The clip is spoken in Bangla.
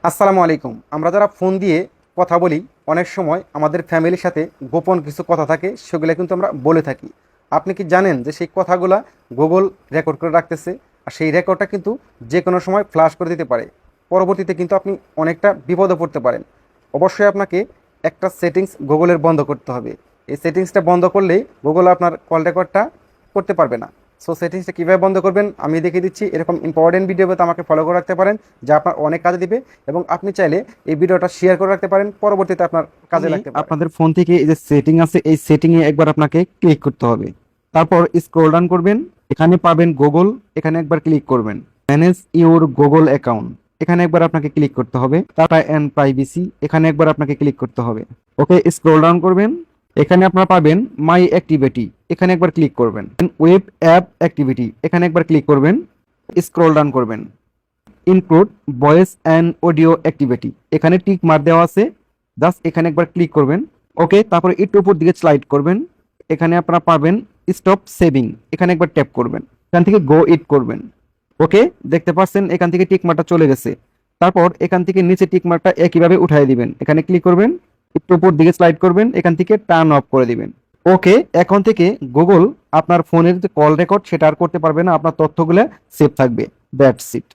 আসসালামু আলাইকুম। আমরা যারা ফোন দিয়ে কথা বলি, অনেক সময় আমাদের ফ্যামিলির সাথে গোপন কিছু কথা থাকে, সেগুলো কিন্তু আমরা বলে থাকি। আপনি কি জানেন যে সেই কথাগুলা গুগল রেকর্ড করে রাখতেছে? আর সেই রেকর্ডটা কিন্তু যে কোনো সময় ফ্লাশ করে দিতে পারে। পরবর্তীতে কিন্তু আপনি অনেকটা বিপদে পড়তে পারেন। অবশ্যই আপনাকে একটা সেটিংস গুগলের বন্ধ করতে হবে। এই সেটিংসটা বন্ধ করলেই গুগল আপনার কল রেকর্ডটা করতে পারবে না। সো সেটিংসটা কীভাবে বন্ধ করবেন আমি দেখিয়ে দিচ্ছি। এরকম ইম্পর্টেন্ট ভিডিও পেতে আমাকে ফলো করে রাখতে পারেন, যা আপনার অনেক কাজে দিবে। এবং আপনি চাইলে এই ভিডিওটা শেয়ার করে রাখতে পারেন, পরবর্তীতে আপনার কাজে লাগতে পারে। আপনাদের ফোন থেকে এই যে সেটিং আছে, এই সেটিংয়ে একবার আপনাকে ক্লিক করতে হবে। তারপর স্ক্রল ডাউন করবেন, এখানে পাবেন গুগল, এখানে একবার ক্লিক করবেন। ম্যানেজ ইউর গুগল অ্যাকাউন্ট, এখানে একবার আপনাকে ক্লিক করতে হবে। তারপর এন্ড প্রাইভেসি, এখানে একবার আপনাকে ক্লিক করতে হবে। ওকে, স্ক্রল ডাউন করবেন, এখানে আপনারা পাবেন মাই অ্যাক্টিভিটি, এখানে একবার ক্লিক করবেন। ওয়েব অ্যাপ অ্যাক্টিভিটি, এখানে একবার ক্লিক করবেন। স্ক্রল ডাউন করবেন, include voice and audio activity, এখানে টিক মার দেওয়া আছে, জাস্ট এখানে একবার ক্লিক করবেন। ওকে, তারপরে একটু উপর দিকে স্লাইড করবেন, এখানে আপনারা পাবেন স্টপ সেভিং, এখানে একবার ট্যাপ করবেন। এখান থেকে গো ইট করবেন। ওকে, দেখতে পাচ্ছেন এখান থেকে টিক মারটা চলে গেছে। তারপর এখান থেকে নিচে টিক মারটা একইভাবে উঠাই দিবেন, এখানে ক্লিক করবেন, একটু উপর দিকে স্লাইড করবেন, এখান থেকে টার্ন অফ করে দিবেন। ওকে, এখন থেকে গুগল আপনার ফোনের যে কল রেকর্ড সেটা আর করতে পারবে না, আপনার তথ্যগুলো সেভ থাকবে। That's it.